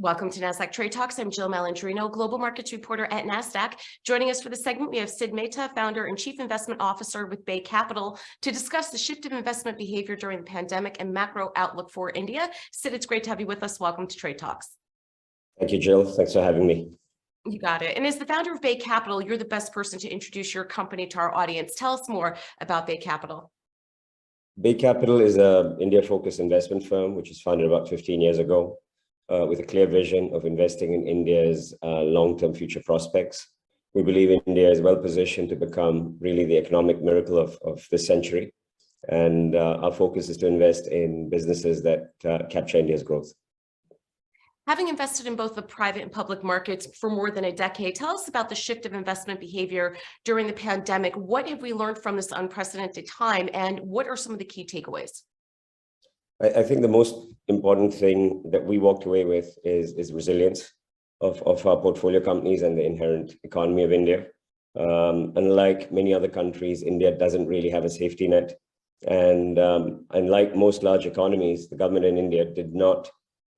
Welcome to Nasdaq Trade Talks. I'm Jill Malandrino, global markets reporter at Nasdaq. Joining us for the segment, we have Sid Mehta, founder and chief investment officer with Bay Capital, to discuss the shift of investment behavior during the pandemic and macro outlook for India. Sid, it's great to have you with us. Welcome to Trade Talks. Thank you, Jill. Thanks for having me. You got it. And as the founder of Bay Capital, you're the best person to introduce your company to our audience. Tell us more about Bay Capital. Bay Capital is an India-focused investment firm, which was founded about 15 years ago. With a clear vision of investing in India's long-term future prospects. We believe India is well positioned to become really the economic miracle of this century. And our focus is to invest in businesses that capture India's growth. Having invested in both the private and public markets for more than a decade, tell us about the shift of investment behavior during the pandemic. What have we learned from this unprecedented time, and what are some of the key takeaways? I think the most important thing that we walked away with is resilience of our portfolio companies and the inherent economy of India. Unlike many other countries, India doesn't really have a safety net. And unlike most large economies, the government in India did not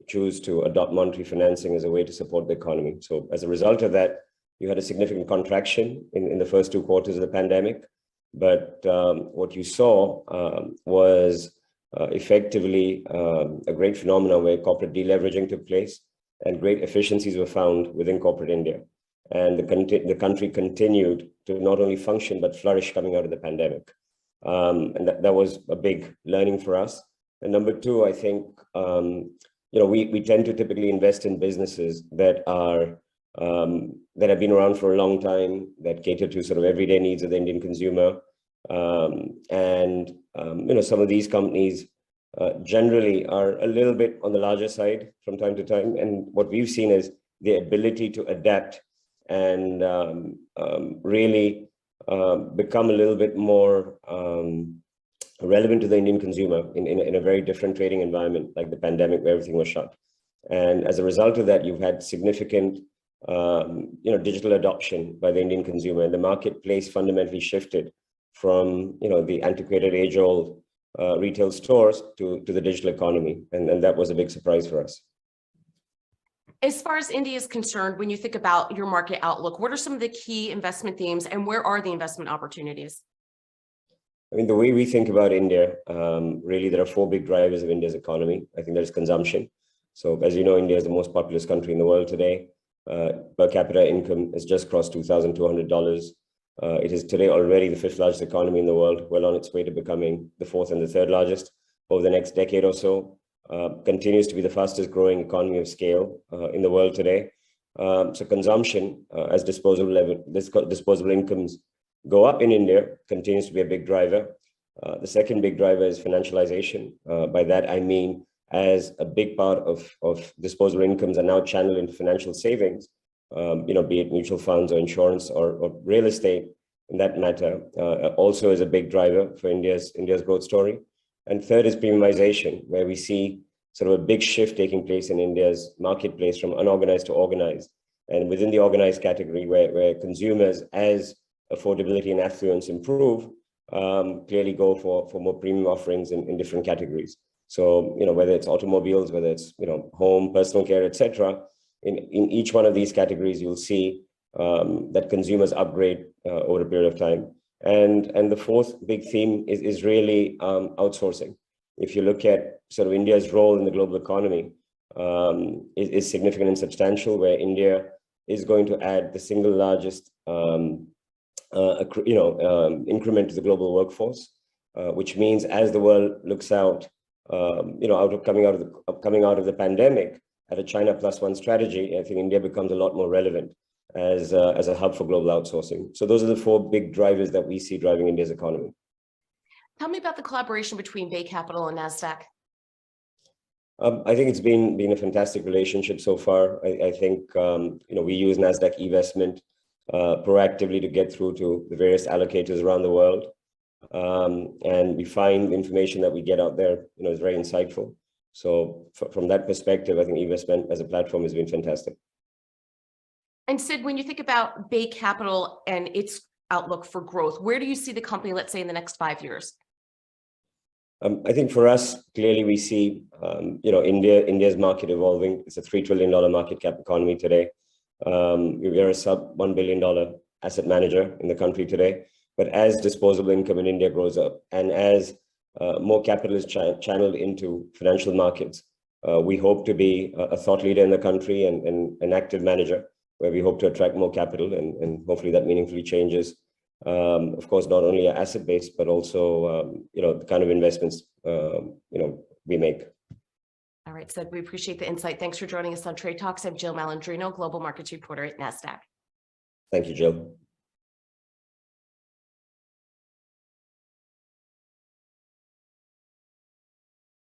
choose to adopt monetary financing as a way to support the economy. So as a result of that, you had a significant contraction in the first 2 quarters of the pandemic. But what you saw was effectively a great phenomenon where corporate deleveraging took place and great efficiencies were found within corporate India. And the country continued to not only function, but flourish coming out of the pandemic. And that was a big learning for us. And number two, I think, we tend to typically invest in businesses that have been around for a long time, that cater to sort of everyday needs of the Indian consumer. Some of these companies generally are a little bit on the larger side from time to time. And what we've seen is the ability to adapt and really become a little bit more relevant to the Indian consumer in a very different trading environment, like the pandemic where everything was shut. And as a result of that, you've had significant digital adoption by the Indian consumer, and the marketplace fundamentally shifted from the antiquated age-old retail stores to the digital economy, and that was a big surprise for us. As far as India is concerned, when you think about your market outlook, what are some of the key investment themes, and where are the investment opportunities? I mean, the way we think about India, really there are 4 big drivers of India's economy. I think there's consumption. So as you know, India is the most populous country in the world today. Per capita income has just crossed $2,200. It is today already the 5th largest economy in the world, well on its way to becoming the 4th and the 3rd largest over the next decade or so. Continues to be the fastest growing economy of scale in the world today. So consumption, as disposable incomes go up in India, continues to be a big driver. The second big driver is financialization. By that, I mean, as a big part of disposable incomes are now channeled into financial savings, be it mutual funds or insurance or real estate, in that matter, also is a big driver for India's growth story. And third is premiumization, where we see sort of a big shift taking place in India's marketplace from unorganized to organized. And within the organized category, where consumers, as affordability and affluence improve, clearly go for more premium offerings in different categories. So, whether it's automobiles, whether it's, home, personal care, etc., in each one of these categories, you'll see that consumers upgrade over a period of time. And the fourth big theme is really outsourcing. If you look at sort of India's role in the global economy, is significant and substantial, where India is going to add the single largest increment to the global workforce, which means as the world looks out, coming out of the pandemic, at a China +1 strategy, I think India becomes a lot more relevant as a hub for global outsourcing. So those are the 4 big drivers that we see driving India's economy. Tell me about the collaboration between Bay Capital and Nasdaq. I think it's been a fantastic relationship so far. I think we use Nasdaq eVestment proactively to get through to the various allocators around the world, and we find the information that we get out there, is very insightful. So from that perspective, I think eVestment as a platform has been fantastic. And Sid, when you think about Bay Capital and its outlook for growth, where do you see the company, let's say, in the next 5 years? I think for us, clearly we see, India's market evolving. It's a $3 trillion market cap economy today. We are a sub $1 billion asset manager in the country today. But as disposable income in India grows up and as more capital is channeled into financial markets, we hope to be a thought leader in the country and an active manager where we hope to attract more capital and hopefully that meaningfully changes. Of course, not only our asset base, but also, the kind of investments, we make. All right, Sid, we appreciate the insight. Thanks for joining us on Trade Talks. I'm Jill Malandrino, Global Markets Reporter at Nasdaq. Thank you, Jill.